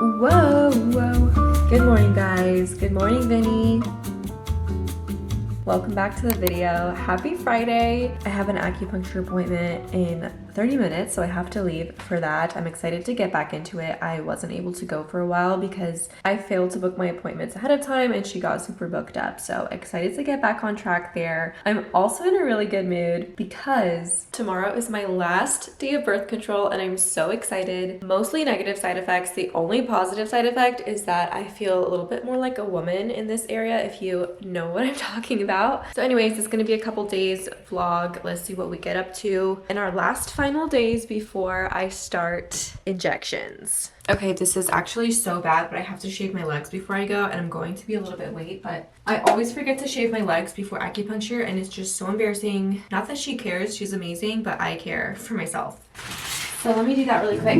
Whoa, whoa. Good morning, guys. Good morning, Vinny. Welcome back to the video. Happy Friday. I have an acupuncture appointment in 30 minutes, so I have to leave for that. I'm excited to get back into it. I wasn't able to go for a while because I failed to book my appointments ahead of time and she got super booked up. So excited to get back on track there. I'm also in a really good mood because tomorrow is my last day of birth control and I'm so excited. Mostly negative side effects. The only positive side effect is that I feel a little bit more like a woman in this area, if you know what I'm talking about. So anyways, it's gonna be a couple days vlog. Let's see what we get up to in our last final days before I start injections. Okay, this is actually so bad, but I have to shave my legs before I go, and I'm going to be a little bit late, but I always forget to shave my legs before acupuncture, and it's just so embarrassing. Not that she cares, she's amazing, but I care for myself. So let me do that really quick.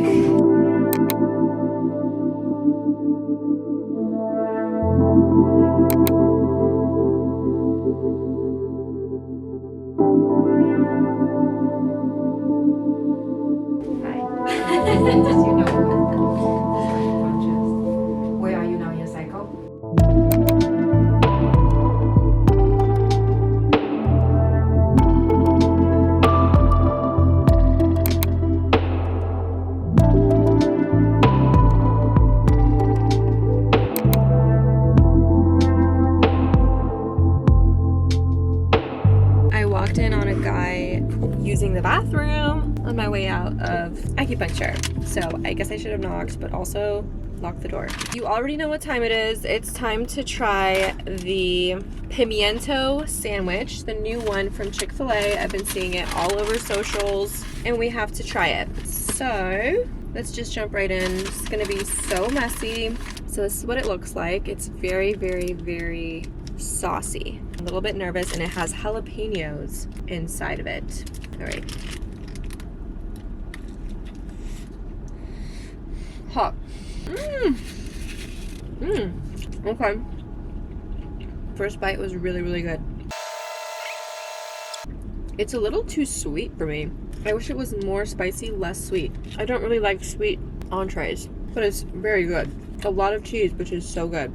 Using the bathroom on my way out of acupuncture. So I guess I should have knocked, but also locked the door. You already know what time it is. It's time to try the pimiento sandwich, the new one from Chick-fil-A. I've been seeing it all over socials and we have to try it. So let's just jump right in. It's gonna be so messy. So this is what it looks like. It's very, very, very saucy. A little bit nervous, and it has jalapenos inside of it. All right. Hot. Okay. First bite was really, really good. It's a little too sweet for me. I wish it was more spicy, less sweet. I don't really like sweet entrees, but it's very good. A lot of cheese, which is so good.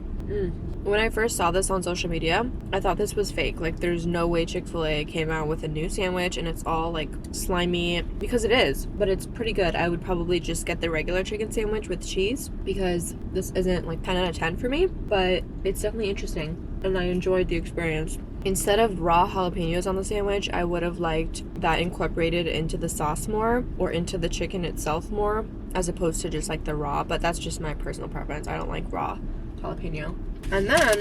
When I first saw this on social media, I thought this was fake. Like, there's no way Chick-fil-A came out with a new sandwich and it's all like slimy, because it is, but it's pretty good. I would probably just get the regular chicken sandwich with cheese because this isn't like 10 out of 10 for me, but it's definitely interesting and I enjoyed the experience. Instead of raw jalapenos on the sandwich, I would have liked that incorporated into the sauce more or into the chicken itself more, as opposed to just like the raw, but that's just my personal preference. I don't like raw jalapeno. And then,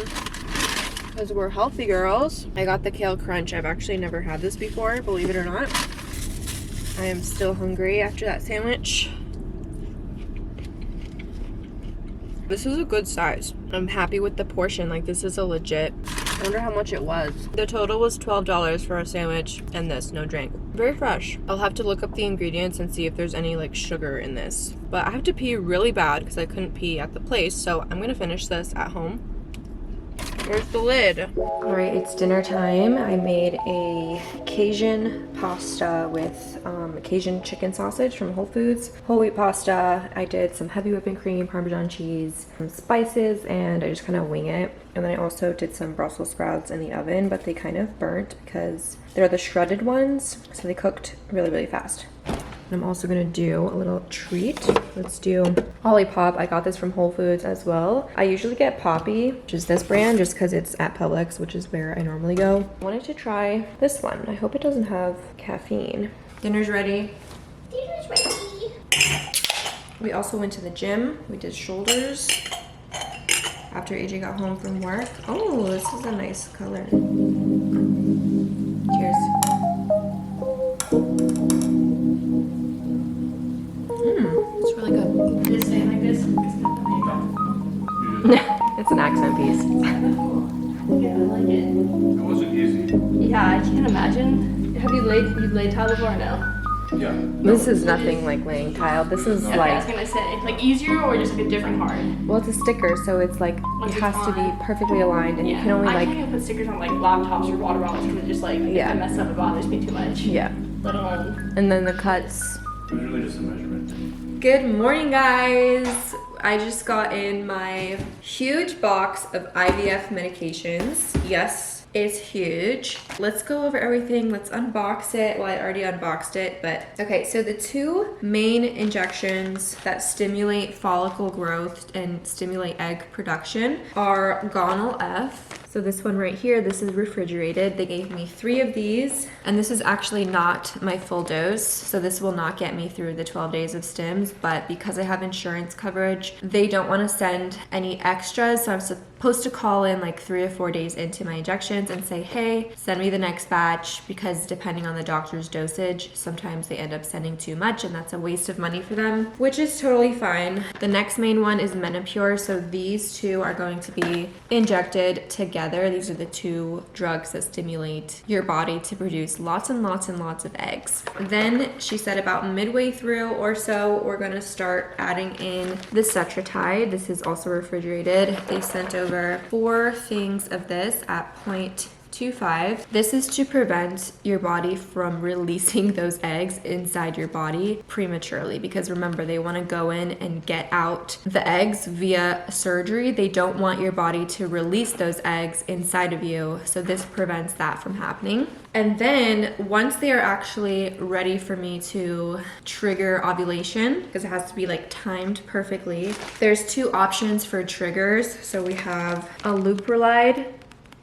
because we're healthy girls, I got the kale crunch. I've actually never had this before, believe it or not. I am still hungry after that sandwich. This is a good size. I'm happy with the portion. Like, this is a legit. I wonder how much it was. The total was $12 for a sandwich and this, no drink. Very fresh. I'll have to look up the ingredients and see if there's any like sugar in this. But I have to pee really bad because I couldn't pee at the place, so I'm gonna finish this at home. Where's the lid? All right, it's dinner time. I made a Cajun pasta with Cajun chicken sausage from Whole Foods. Whole wheat pasta. I did some heavy whipping cream, Parmesan cheese, some spices, and I just kind of wing it. And then I also did some Brussels sprouts in the oven, but they kind of burnt because they're the shredded ones, so they cooked really, really fast. I'm also gonna do a little treat. Let's do Olipop. I got this from Whole Foods as well. I usually get Poppy, which is this brand, just because it's at Publix, which is where I normally go. I wanted to try this one. I hope it doesn't have caffeine. Dinner's ready. Dinner's ready. We also went to the gym. We did shoulders after AJ got home from work. Oh, this is a nice color. Cheers. It's really good. Did it say it like this? It's an accent piece. Yeah, I like it. It wasn't easy. Yeah, I can't imagine. Have you laid tile before or no? Yeah. This is nothing like laying tile. This is Okay, I was like, gonna say, like easier or just like a different hard? well, it's a sticker, so it's like, Once it it's has to be on. perfectly aligned, and you can only I like, can't even put stickers on like laptops or water bottles because it just like, Yeah. if I mess up, it bothers me too much. yeah. Let alone. And then the cuts. Usually just a measurement. Good morning, guys. I just got in my huge box of IVF medications. Yes, it's huge. Let's go over everything. Let's unbox it. Well, I already unboxed it, but okay. So the two main injections that stimulate follicle growth and stimulate egg production are Gonal F. So this one right here, this is refrigerated. They gave me 3 of these, and this is actually not my full dose. So this will not get me through the 12 days of stims, but because I have insurance coverage, they don't want to send any extras. So I'm supposed to call in like 3 or 4 days into my injections and say, hey, send me the next batch, because depending on the doctor's dosage, sometimes they end up sending too much and that's a waste of money for them, which is totally fine. The next main one is Menopur. So these two are going to be injected together. These are the 2 drugs that stimulate your body to produce lots and lots and lots of eggs. Then she said about midway through or so, we're gonna start adding in the Cetrotide. This is also refrigerated. They sent over 4 things of this at 0.25. This is to prevent your body from releasing those eggs inside your body prematurely, because remember, they want to go in and get out the eggs via surgery. They don't want your body to release those eggs inside of you, so this prevents that from happening. And then once they are actually ready for me to trigger ovulation, because it has to be like timed perfectly, there's 2 options for triggers. So we have a Leuprolide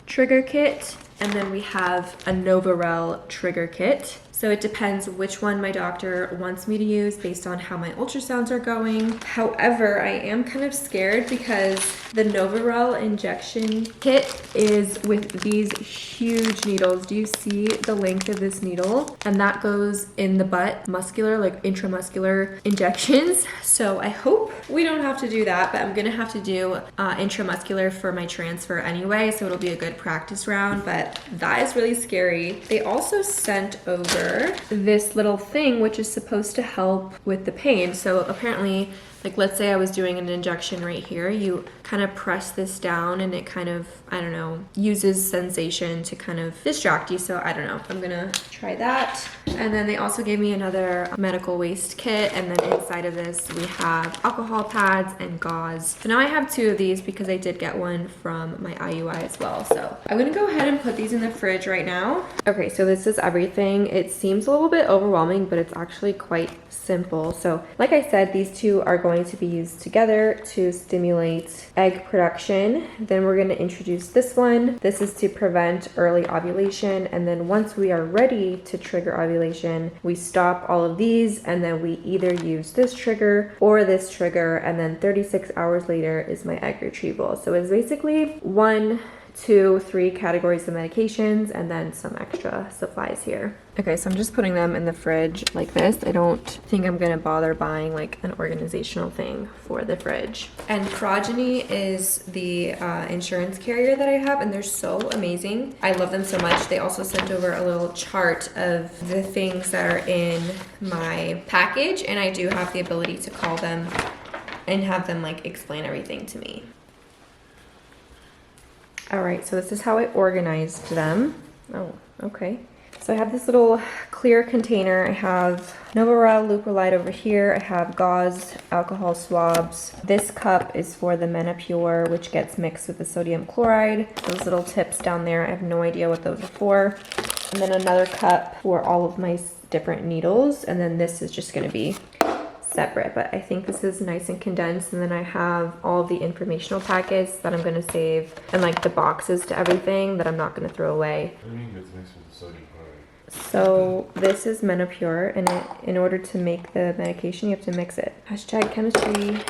trigger kit, and then we have a Novarel trigger kit. So it depends which one my doctor wants me to use based on how my ultrasounds are going. However, I am kind of scared because the Novarel injection kit is with these huge needles. Do you see the length of this needle? And that goes in the butt, muscular, like intramuscular injections. So I hope we don't have to do that, but I'm gonna have to do intramuscular for my transfer anyway, so it'll be a good practice round, but that is really scary. They also sent over this little thing which is supposed to help with the pain. So apparently, like let's say I was doing an injection right here, you kind of press this down and it kind of, I don't know, uses sensation to kind of distract you. So I don't know, I'm gonna try that. And then they also gave me another medical waste kit, and then inside of this we have alcohol pads and gauze. So now I have 2 of these because I did get one from my IUI as well. So I'm gonna go ahead and put these in the fridge right now. Okay, so this is everything. It seems a little bit overwhelming, but it's actually quite simple. So like I said, these 2 are going to be used together to stimulate egg production. Then we're going to introduce this one. This is to prevent early ovulation, and then once we are ready to trigger ovulation, we stop all of these and then we either use this trigger or this trigger, and then 36 hours later is my egg retrieval. So it's basically 1, 2, 3 categories of medications and then some extra supplies here. Okay, so I'm just putting them in the fridge like this. I don't think I'm gonna bother buying like an organizational thing for the fridge. And Progeny is the insurance carrier that I have, and they're so amazing. I love them so much. They also sent over a little chart of the things that are in my package, and I do have the ability to call them and have them like explain everything to me. All right, so this is how I organized them. Oh, okay. So I have this little clear container. I have Novarel Leuprolide over here. I have gauze, alcohol swabs. This cup is for the Menopur, which gets mixed with the sodium chloride. Those little tips down there, I have no idea what those are for. And then another cup for all of my different needles. And then this is just gonna be separate, but I think this is nice and condensed. And then I have all of the informational packets that I'm gonna save, and like the boxes to everything that I'm not gonna throw away. What do you mean it's mixed with the sodium chloride? So this is Menopur, and in order to make the medication, you have to mix it. Hashtag chemistry.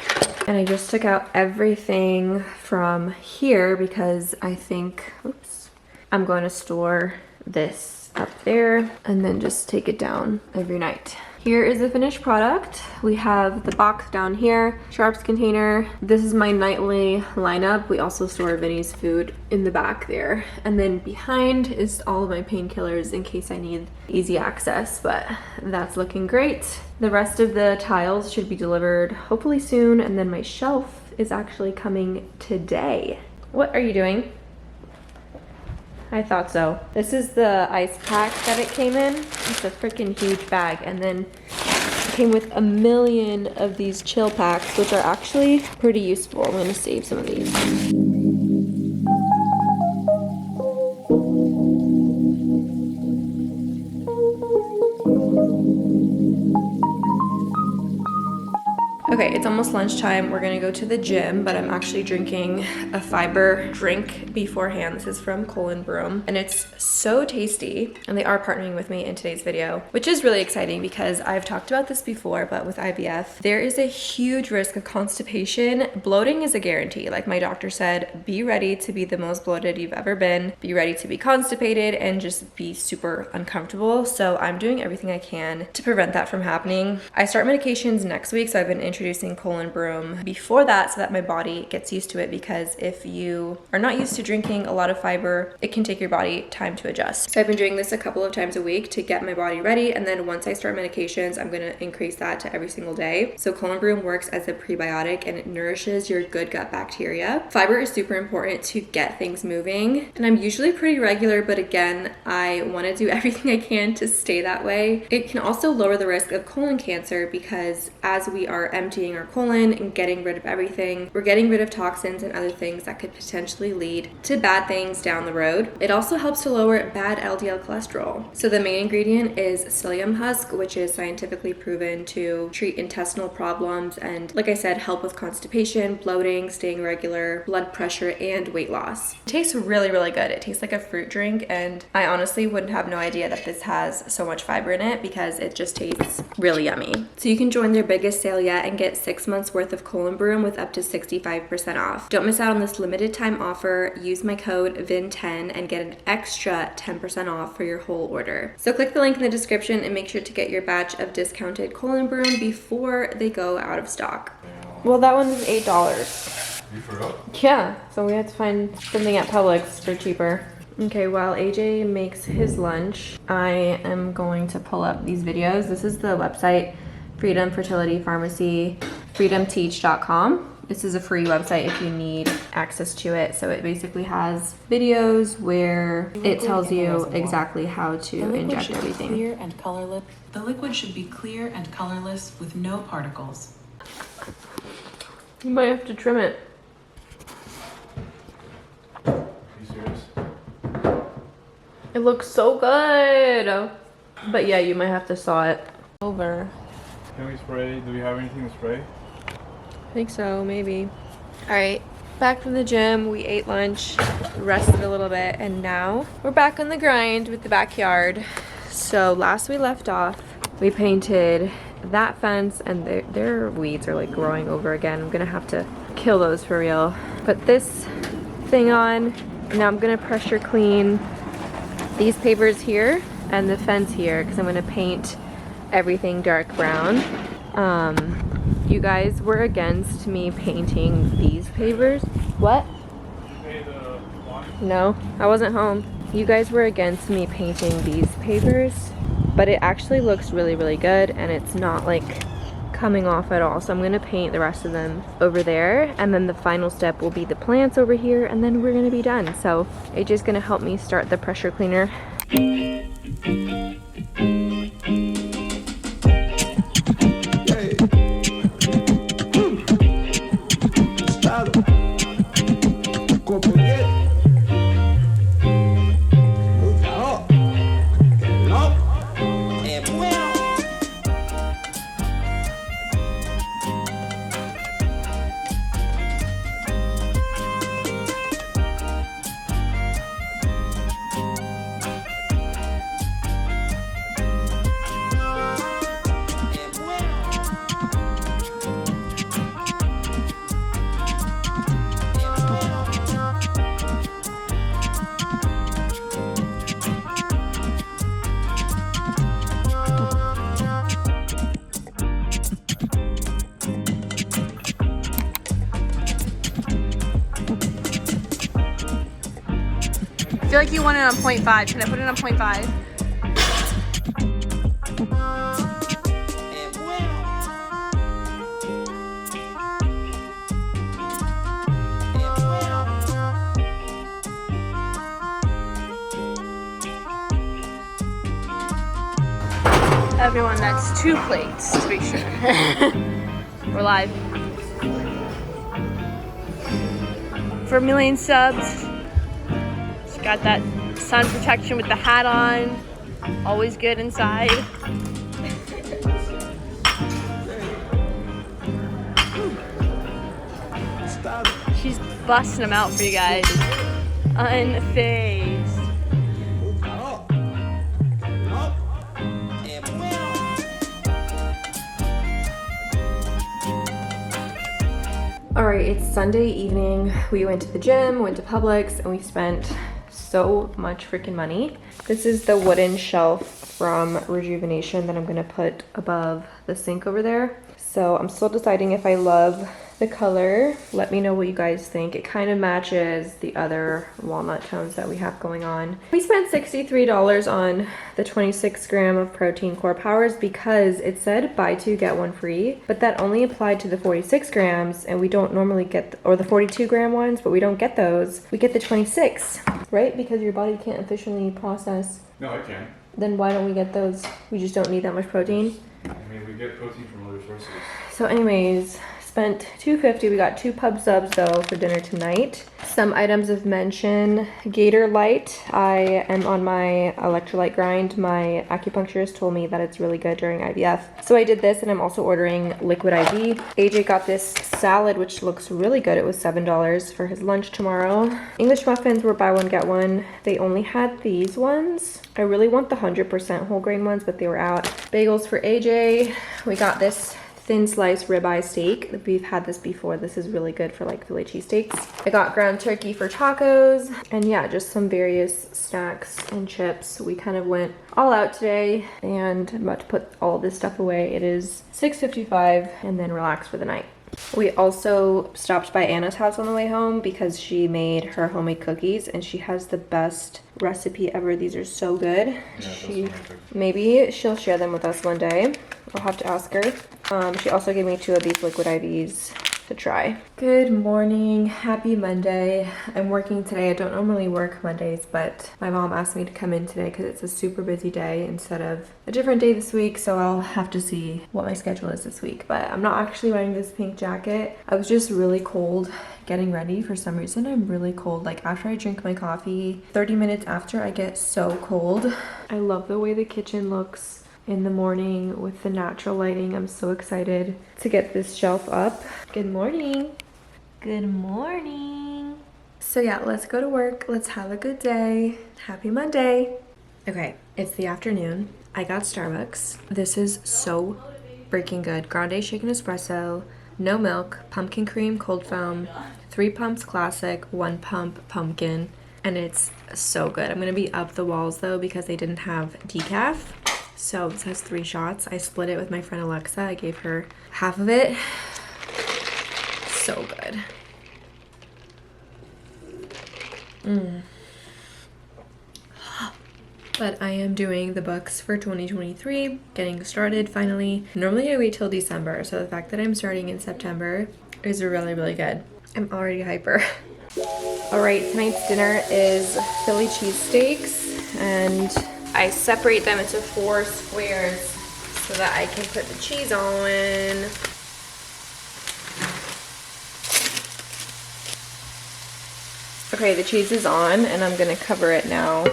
And I just took out everything from here because I think, oops, I'm going to store this up there and then just take it down every night. Here is the finished product. We have the box down here, sharps container. This is my nightly lineup. We also store Vinny's food in the back there. And then behind is all of my painkillers in case I need easy access, but that's looking great. The rest of the tiles should be delivered hopefully soon, and then my shelf is actually coming today. What are you doing? I thought so. This is the ice pack that it came in. It's a freaking huge bag. And then Came with a million of these chill packs, which are actually pretty useful. I'm gonna save some of these. Okay, it's almost lunchtime. We're gonna go to the gym, but I'm actually drinking a fiber drink beforehand. This is from Broom, and it's so tasty. And they are partnering with me in today's video, which is really exciting because I've talked about this before, but with IVF, there is a huge risk of constipation. Bloating is a guarantee. Like my doctor said, be ready to be the most bloated you've ever been. Be ready to be constipated and just be super uncomfortable. So I'm doing everything I can to prevent that from happening. I start medications next week, so I've been introducing Broom before that so that my body gets used to it, because if you are not used to drinking a lot of fiber, it can take your body time to adjust. So I've been doing this a couple of times a week to get my body ready, and then once I start medications, I'm going to increase that to every single day. So Broom works as a prebiotic and it nourishes your good gut bacteria. Fiber is super important to get things moving, and I'm usually pretty regular, but again, I want to do everything I can to stay that way. It can also lower the risk of colon cancer because as we are emptying our colon and getting rid of everything, we're getting rid of toxins and other things that could potentially lead to bad things down the road. It also helps to lower bad LDL cholesterol. So the main ingredient is psyllium husk, which is scientifically proven to treat intestinal problems and, like I said, help with constipation, bloating, staying regular, blood pressure, and weight loss. It tastes really, really good. It tastes like a fruit drink, and I honestly wouldn't have no idea that this has so much fiber in it because it just tastes really yummy. So you can join their biggest sale yet and get 6 months worth of Broom with up to 65% off. Don't miss out on this limited time offer. Use my code VIN10 and get an extra 10% off for your whole order. So click the link in the description and make sure to get your batch of discounted Broom before they go out of stock. Well, that one is $8. You forgot? Yeah, so we had to find something at Publix for cheaper. Okay, while AJ makes his lunch, I am going to pull up these videos. This is the website, Freedom Fertility Pharmacy, freedomteach.com. This is a free website if you need access to it. So it basically has videos where it tells you exactly how to inject everything. Clear and colorless. The liquid should be clear and colorless with no particles. You might have to trim it. Are you serious? It looks so good. But yeah, you might have to saw it over. Can we spray? Do we have anything to spray? I think so, maybe. All right, back from the gym. We ate lunch, rested a little bit, and now we're back on the grind with the backyard. So last we left off, we painted that fence, and their weeds are like growing over again. I'm gonna have to kill those for real. Put this thing on. Now I'm gonna pressure clean these pavers here and the fence here because I'm gonna paint everything dark brown. You guys were against me painting these pavers. What? No, I wasn't home. You guys were against me painting these pavers, but it actually looks really, really good, and it's not like coming off at all. So I'm gonna paint the rest of them over there, and then the final step will be the plants over here, and then we're gonna be done. So AJ's gonna help me start the pressure cleaner. I feel like you want it on 0.5. Can I put it on 0.5? Everyone, that's 2 plates to be sure. We're live. For a million subs. She's got that sun protection with the hat on. Always good inside. She's busting them out for you guys. Unfazed. All right, it's Sunday evening. We went to the gym, went to Publix, and we spent so much freaking money. This is the wooden shelf from Rejuvenation that I'm gonna put above the sink over there. So I'm still deciding if I love the color. Let me know what you guys think. It kind of matches the other walnut tones that we have going on. We spent $63 on the 26 gram of protein core powers because it said buy 2 get 1 free, but that only applied to the 46 grams, and we don't normally get, or the 42 gram ones, but we don't get those. We get the 26, right? Because your body can't efficiently process. No, I can. Then why don't we get those? We just don't need that much protein. I mean, we get protein from other sources. So anyways, spent $2.50. We got 2 pub subs though for dinner tonight. Some items of mention: Gator Light. I am on my electrolyte grind. My acupuncturist told me that it's really good during IVF. So I did this, and I'm also ordering liquid IV. AJ got this salad, which looks really good. It was $7 for his lunch tomorrow. English muffins were buy 1 get 1. They only had these ones. I really want the 100% whole grain ones, but they were out. Bagels for AJ. We got this thin slice ribeye steak. We've had this before. This is really good for like Philly cheesesteaks. I got ground turkey for tacos, and yeah, just some various snacks and chips. We kind of went all out today, and I'm about to put all this stuff away. It is 6:55, and then relax for the night. We also stopped by Anna's house on the way home because she made her homemade cookies, and she has the best recipe ever. These are so good. Yeah, Maybe she'll share them with us one day. I'll have to ask her. She also gave me 2 of these liquid IVs to try. Good morning, happy Monday. I'm working today. I don't normally work Mondays, but my mom asked me to come in today because it's a super busy day instead of a different day this week, so I'll have to see what my schedule is this week. But I'm not actually wearing this pink jacket. I was just really cold getting ready. For some reason, I'm really cold. Like after I drink my coffee, 30 minutes after, I get so cold. I love the way the kitchen looks in the morning with the natural lighting. I'm so excited to get this shelf up. Good morning. Good morning. So yeah, let's go to work. Let's have a good day. Happy Monday. Okay, it's the afternoon. I got Starbucks. This is so freaking good. Grande shaken espresso, no milk, pumpkin cream, cold foam, 3 pumps classic, 1 pump pumpkin, and it's so good. I'm gonna be up the walls though because they didn't have decaf. So this has 3 shots. I split it with my friend Alexa. I gave her half of it. So good. But I am doing the books for 2023, getting started finally. Normally I wait till December, so the fact that I'm starting in September is really, really good. I'm already hyper. All right, tonight's dinner is Philly cheesesteaks, and I separate them into 4 squares so that I can put the cheese on. Okay, the cheese is on, and I'm gonna cover it now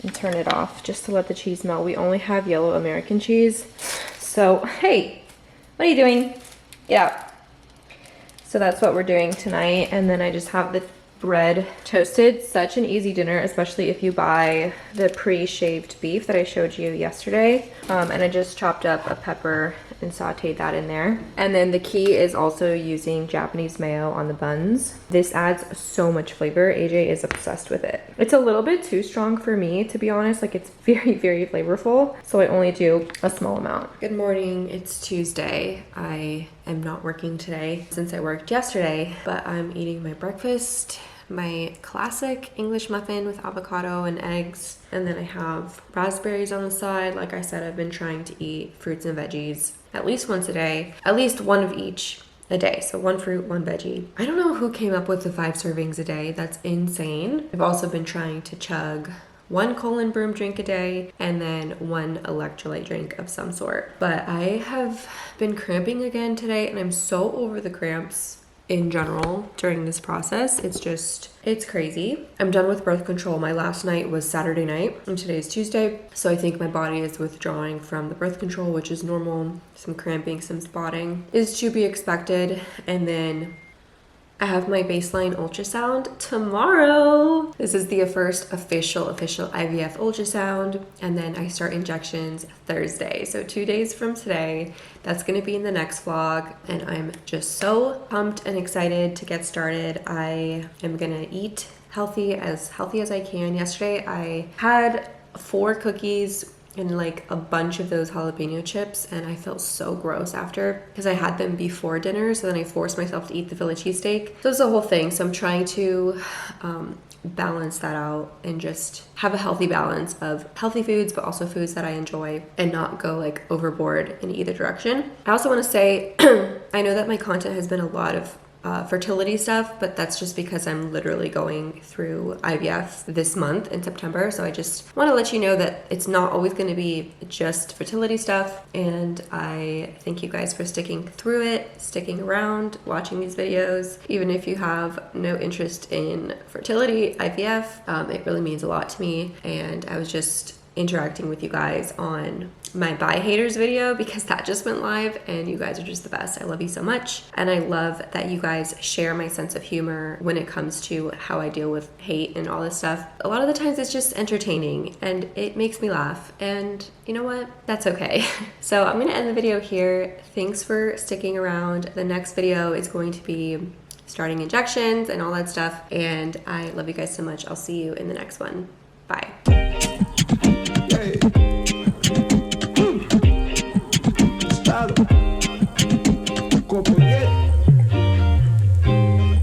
and turn it off just to let the cheese melt. We only have yellow American cheese. So, hey, what are you doing? Yeah. So that's what we're doing tonight, and then I just have the bread toasted. Such an easy dinner, especially if you buy the pre-shaved beef that I showed you yesterday. And I just chopped up a pepper and sauteed that in there. And then the key is also using Japanese mayo on the buns. This adds so much flavor. AJ is obsessed with it. It's a little bit too strong for me, to be honest. Like, it's very, very flavorful. So I only do a small amount. Good morning. It's Tuesday. I am not working today since I worked yesterday, but I'm eating my breakfast. My classic English muffin with avocado and eggs, and then I have raspberries on the side. Like I said, I've been trying to eat fruits and veggies at least once a day, at least 1 of each a day. So 1 fruit, 1 veggie. I don't know who came up with the 5 servings a day. That's insane. I've also been trying to chug 1 colon broom drink a day, and then 1 electrolyte drink of some sort. But I have been cramping again today, and I'm so over the cramps in general during this process. It's crazy. I'm done with birth control. My last night was Saturday night, and today is Tuesday. So I think my body is withdrawing from the birth control, which is normal. Some cramping, some spotting is to be expected. And then I have my baseline ultrasound tomorrow. This is the first official IVF ultrasound, and then I start injections Thursday. So 2 days from today. That's gonna be in the next vlog, and I'm just so pumped and excited to get started. I am gonna eat healthy as I can. Yesterday I had 4 cookies and like a bunch of those jalapeno chips, and I felt so gross after because I had them before dinner, so then I forced myself to eat the Philly cheesesteak. So it's a whole thing. So I'm trying to balance that out and just have a healthy balance of healthy foods, but also foods that I enjoy, and not go like overboard in either direction. I also want to say, I know that my content has been a lot of fertility stuff, but that's just because I'm literally going through IVF this month in September. So I just want to let you know that it's not always going to be just fertility stuff. And I thank you guys for sticking through it, sticking around, watching these videos. Even if you have no interest in fertility, IVF, it really means a lot to me. And I was just interacting with you guys on my bye haters video because that just went live, and you guys are just the best. I love you so much, and I love that you guys share my sense of humor when it comes to how I deal with hate and all this stuff. A lot of the times it's just entertaining and it makes me laugh, and you know what? That's okay. So I'm gonna end the video here. Thanks for sticking around. The next video is going to be starting injections and all that stuff, and I love you guys so much. I'll see you in the next one. Bye. Hey.